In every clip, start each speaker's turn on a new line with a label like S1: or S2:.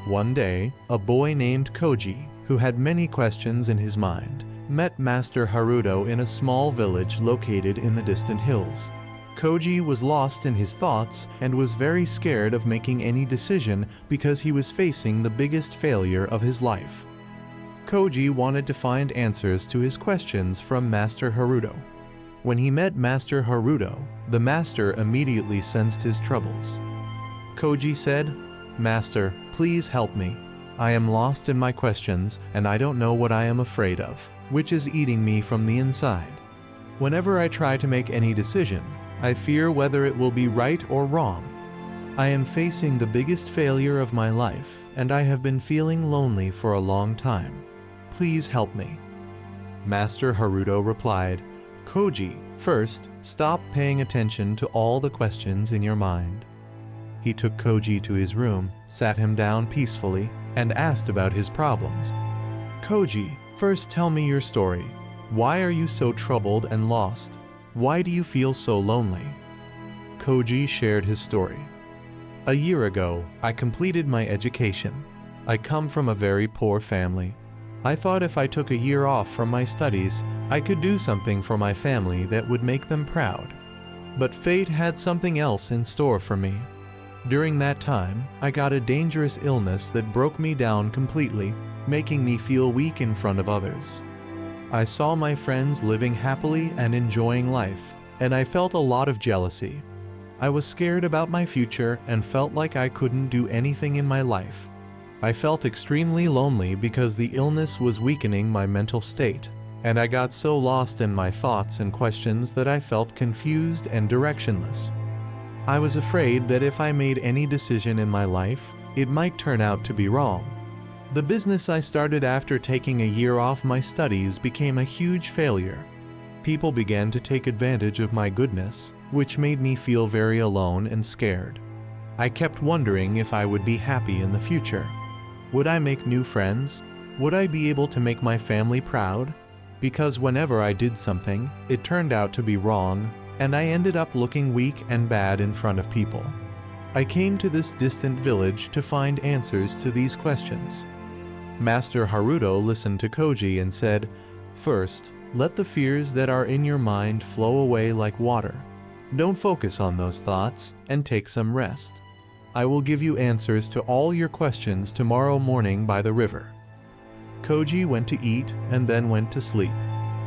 S1: One day, a boy named Koji, who had many questions in his mind, met Master Haruto in a small village located in the distant hills. Koji was lost in his thoughts and was very scared of making any decision because he was facing the biggest failure of his life. Koji wanted to find answers to his questions from Master Haruto. When he met Master Haruto, the master immediately sensed his troubles. Koji said, "Master, please help me. I am lost in my questions and I don't know what I am afraid of, which is eating me from the inside. Whenever I try to make any decision, I fear whether it will be right or wrong. I am facing the biggest failure of my life and I have been feeling lonely for a long time. Please help me." Master Haruto replied, "Koji, first, stop paying attention to all the questions in your mind." He took Koji to his room, sat him down peacefully, and asked about his problems. "Koji, first tell me your story. Why are you so troubled and lost? Why do you feel so lonely?" Koji shared his story. "A year ago, I completed my education. I come from a very poor family. I thought if I took a year off from my studies, I could do something for my family that would make them proud. But fate had something else in store for me. During that time, I got a dangerous illness that broke me down completely, making me feel weak in front of others. I saw my friends living happily and enjoying life, and I felt a lot of jealousy. I was scared about my future and felt like I couldn't do anything in my life. I felt extremely lonely because the illness was weakening my mental state, and I got so lost in my thoughts and questions that I felt confused and directionless. I was afraid that if I made any decision in my life, it might turn out to be wrong. The business I started after taking a year off my studies became a huge failure. People began to take advantage of my goodness, which made me feel very alone and scared. I kept wondering if I would be happy in the future. Would I make new friends? Would I be able to make my family proud? Because whenever I did something, it turned out to be wrong, and I ended up looking weak and bad in front of people. I came to this distant village to find answers to these questions." Master Haruto listened to Koji and said, "First, let the fears that are in your mind flow away like water. Don't focus on those thoughts and take some rest. I will give you answers to all your questions tomorrow morning by the river." Koji went to eat and then went to sleep,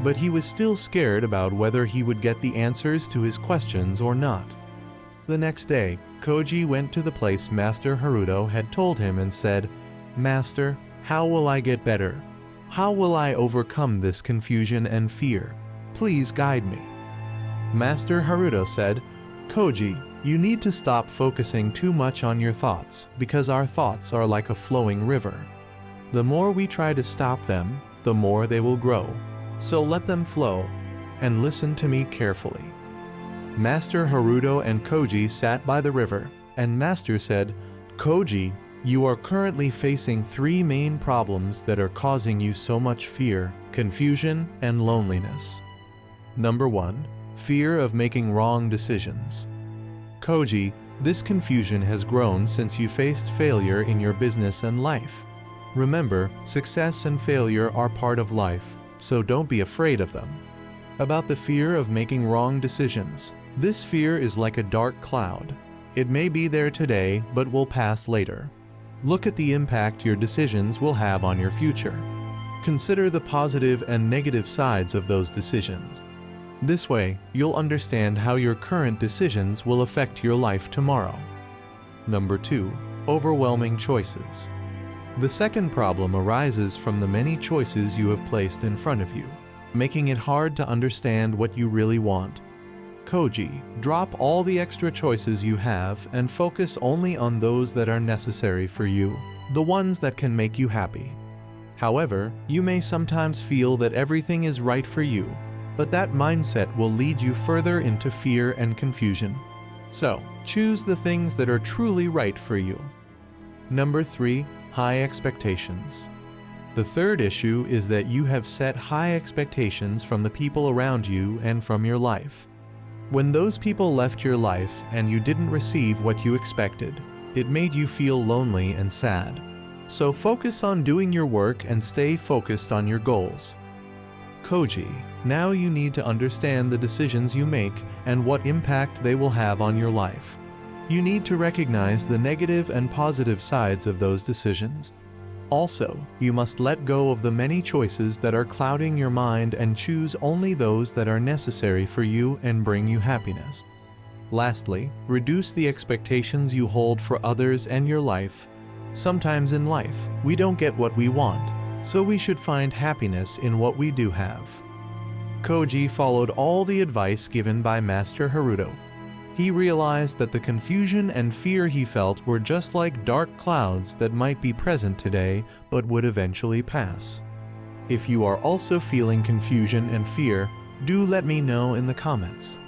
S1: but he was still scared about whether he would get the answers to his questions or not. The next day, Koji went to the place Master Haruto had told him and said, "Master, how will I get better? How will I overcome this confusion and fear? Please guide me." Master Haruto said, "Koji, you need to stop focusing too much on your thoughts because our thoughts are like a flowing river. The more we try to stop them, the more they will grow. So let them flow, and listen to me carefully." Master Haruto and Koji sat by the river, and Master said, "Koji, you are currently facing 3 main problems that are causing you so much fear, confusion, and loneliness. Number 1, fear of making wrong decisions. Koji, this confusion has grown since you faced failure in your business and life. Remember, success and failure are part of life, so don't be afraid of them. About the fear of making wrong decisions. This fear is like a dark cloud. It may be there today, but will pass later. Look at the impact your decisions will have on your future. Consider the positive and negative sides of those decisions. This way, you'll understand how your current decisions will affect your life tomorrow." Number 2, overwhelming choices. The second problem arises from the many choices you have placed in front of you, making it hard to understand what you really want. Koji, drop all the extra choices you have and focus only on those that are necessary for you, the ones that can make you happy. However, you may sometimes feel that everything is right for you, but that mindset will lead you further into fear and confusion. So, choose the things that are truly right for you. Number 3, high expectations. The third issue is that you have set high expectations from the people around you and from your life. When those people left your life and you didn't receive what you expected, it made you feel lonely and sad. So focus on doing your work and stay focused on your goals. Koji, now you need to understand the decisions you make and what impact they will have on your life. You need to recognize the negative and positive sides of those decisions. Also, you must let go of the many choices that are clouding your mind and choose only those that are necessary for you and bring you happiness. Lastly, reduce the expectations you hold for others and your life. Sometimes in life, we don't get what we want, so we should find happiness in what we do have. Koji followed all the advice given by Master Haruto. He realized that the confusion and fear he felt were just like dark clouds that might be present today but would eventually pass. If you are also feeling confusion and fear, do let me know in the comments.